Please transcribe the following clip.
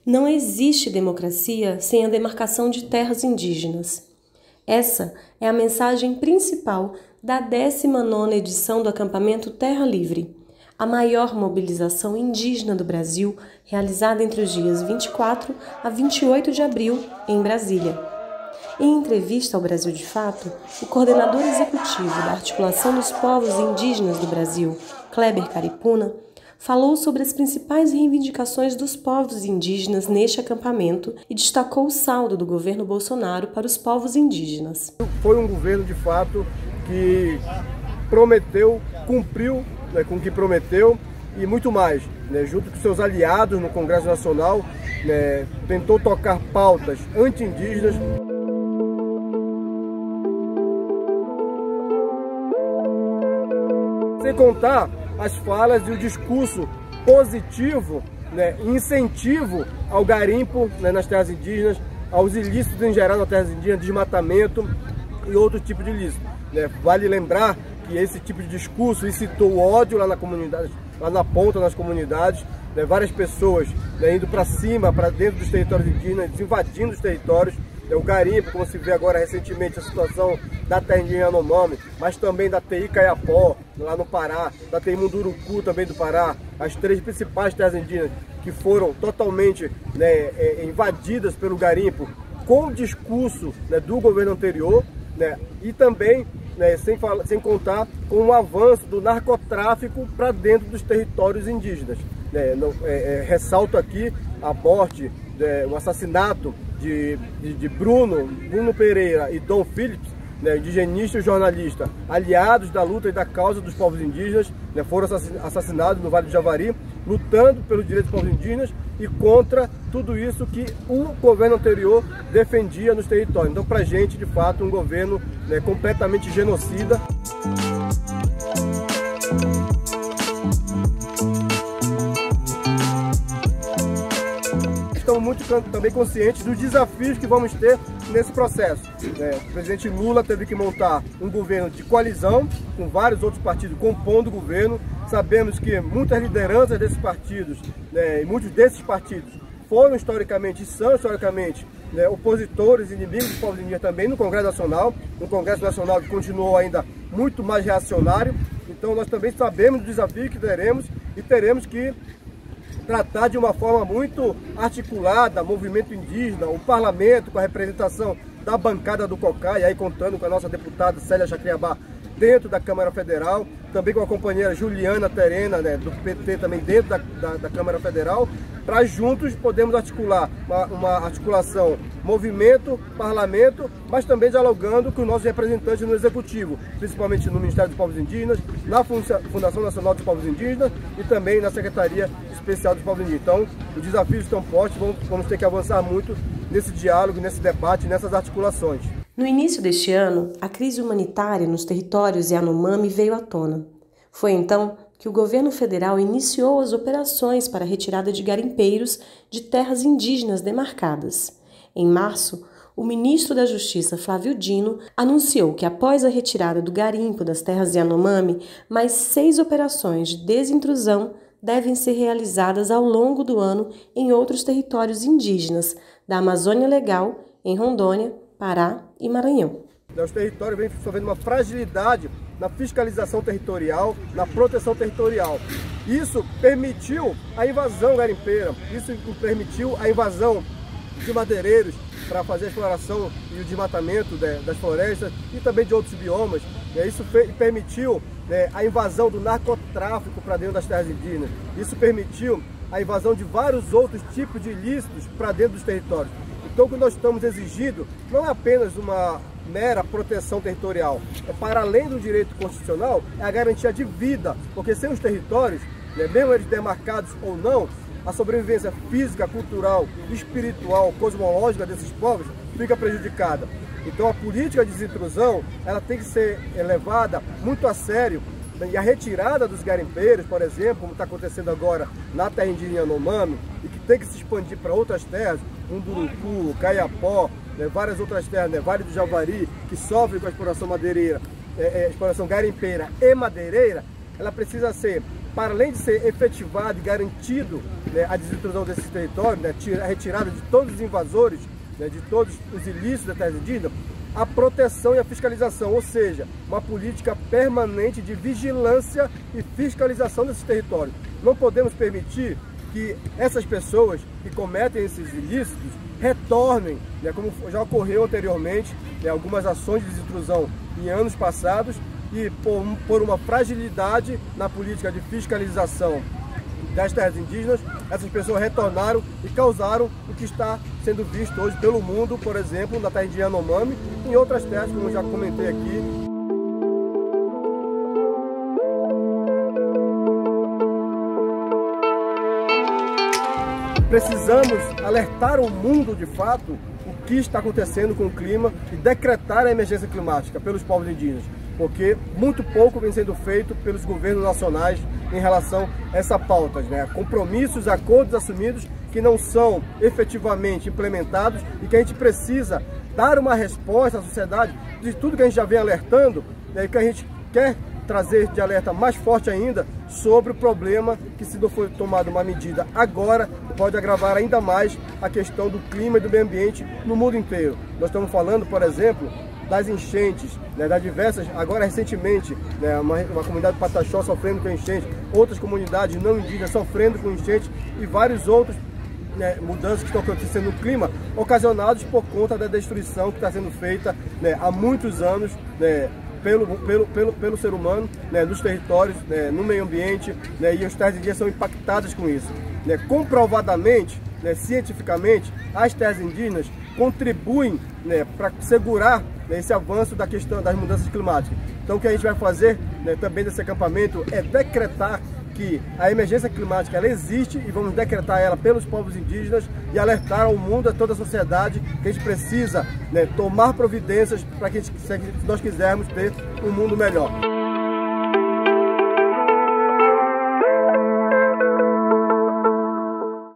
Não existe democracia sem a demarcação de terras indígenas. Essa é a mensagem principal da 19ª edição do acampamento Terra Livre, a maior mobilização indígena do Brasil, realizada entre os dias 24 a 28 de abril, em Brasília. Em entrevista ao Brasil de Fato, o coordenador executivo da Articulação dos Povos Indígenas do Brasil, Kleber Caripuna, falou sobre as principais reivindicações dos povos indígenas neste acampamento e destacou o saldo do governo Bolsonaro para os povos indígenas. Foi um governo, de fato, que prometeu, cumpriu com o que prometeu e muito mais. Junto com seus aliados no Congresso Nacional, tentou tocar pautas anti-indígenas. Sem contar as falas e o discurso positivo, incentivo ao garimpo nas terras indígenas, aos ilícitos em geral nas terras indígenas, desmatamento e outros tipos de ilícitos. Vale lembrar que esse tipo de discurso incitou o ódio lá na comunidade, lá na ponta, nas comunidades, várias pessoas indo para cima, para dentro dos territórios indígenas, invadindo os territórios. O garimpo, como se vê agora recentemente a situação da terra indígena Yanomami, mas também da TI Caiapó, lá no Pará, da TI Munduruku, também do Pará, as 3 principais terras indígenas que foram totalmente invadidas pelo garimpo, com o discurso do governo anterior, e também sem contar com o avanço do narcotráfico para dentro dos territórios indígenas. Ressalto aqui a morte, o assassinato de Bruno Pereira e Dom Phillips, indigenista e jornalista, aliados da luta e da causa dos povos indígenas, foram assassinados no Vale do Javari, lutando pelos direitos dos povos indígenas e contra tudo isso que o governo anterior defendia nos territórios. Então, para a gente, de fato, um governo completamente genocida. Estamos muito também conscientes dos desafios que vamos ter nesse processo. O presidente Lula teve que montar um governo de coalizão com vários outros partidos compondo o governo. Sabemos que muitas lideranças desses partidos, e muitos desses partidos foram historicamente e são historicamente opositores, inimigos dos povos indígenas também no Congresso Nacional, que continuou ainda muito mais reacionário. Então nós também sabemos do desafio que teremos e teremos que tratar de uma forma muito articulada, movimento indígena, o parlamento com a representação da bancada do COCA, e aí contando com a nossa deputada Célia Chacriabá dentro da Câmara Federal, também com a companheira Juliana Terena, do PT, também dentro da Câmara Federal, para juntos podermos articular uma articulação movimento, parlamento, mas também dialogando com os nossos representantes no Executivo, principalmente no Ministério dos Povos Indígenas, na Fundação Nacional dos Povos Indígenas e também na Secretaria Especial dos Povos Indígenas. Então, os desafios estão postos, vamos ter que avançar muito nesse diálogo, nesse debate, nessas articulações. No início deste ano, a crise humanitária nos territórios Yanomami veio à tona. Foi então que o governo federal iniciou as operações para a retirada de garimpeiros de terras indígenas demarcadas. Em março, o ministro da Justiça, Flávio Dino, anunciou que após a retirada do garimpo das terras Yanomami, mais 6 operações de desintrusão devem ser realizadas ao longo do ano em outros territórios indígenas da Amazônia Legal, em Rondônia, Pará e Maranhão. Os territórios vêm sofrendo uma fragilidade na fiscalização territorial, na proteção territorial. Isso permitiu a invasão garimpeira, isso permitiu a invasão de madeireiros para fazer a exploração e o desmatamento das florestas e também de outros biomas. Isso permitiu a invasão do narcotráfico para dentro das terras indígenas. Isso permitiu a invasão de vários outros tipos de ilícitos para dentro dos territórios. Então, o que nós estamos exigindo não é apenas uma mera proteção territorial, para além do direito constitucional, é a garantia de vida, porque sem os territórios, mesmo eles demarcados ou não, a sobrevivência física, cultural, espiritual, cosmológica desses povos fica prejudicada. Então, a política de desintrusão, ela tem que ser levada muito a sério. E a retirada dos garimpeiros, por exemplo, como está acontecendo agora na terra indígena Yanomami, e que tem que se expandir para outras terras, Munduruku, Caiapó, várias outras terras, Vale do Javari, que sofrem com a exploração madeireira, exploração garimpeira e madeireira, ela precisa ser para além de ser efetivado e garantido, né, a desintrusão desses territórios, né, a retirada de todos os invasores, né, de todos os ilícitos da terra indígena, a proteção e a fiscalização, ou seja, uma política permanente de vigilância e fiscalização desses territórios. Não podemos permitir que essas pessoas que cometem esses ilícitos retornem, né, como já ocorreu anteriormente, né, algumas ações de desintrusão em anos passados, e por uma fragilidade na política de fiscalização das terras indígenas, essas pessoas retornaram e causaram o que está sendo visto hoje pelo mundo, por exemplo, na terra indígena Yanomami e em outras terras, como eu já comentei aqui. Precisamos alertar o mundo, de fato, o que está acontecendo com o clima e decretar a emergência climática pelos povos indígenas, porque muito pouco vem sendo feito pelos governos nacionais em relação a essa pauta, né? Compromissos, acordos assumidos que não são efetivamente implementados e que a gente precisa dar uma resposta à sociedade de tudo que a gente já vem alertando, né? E que a gente quer trazer de alerta mais forte ainda sobre o problema que, se não for tomada uma medida agora, pode agravar ainda mais a questão do clima e do meio ambiente no mundo inteiro. Nós estamos falando, por exemplo, das enchentes, né, das diversas, agora recentemente, né, uma comunidade Pataxó sofrendo com enchente, outras comunidades não indígenas sofrendo com enchente e vários outros, né, mudanças que estão acontecendo no clima, ocasionados por conta da destruição que está sendo feita, né, há muitos anos, né, pelo ser humano, né, nos territórios, né, no meio ambiente, né, e as terras indígenas são impactadas com isso. Né, comprovadamente, né, cientificamente, as terras indígenas contribuem, né, para segurar, né, esse avanço da questão das mudanças climáticas. Então o que a gente vai fazer, né, também nesse acampamento é decretar que a emergência climática ela existe e vamos decretar ela pelos povos indígenas e alertar ao mundo, a toda a sociedade, que a gente precisa, né, tomar providências para que se nós quisermos ter um mundo melhor.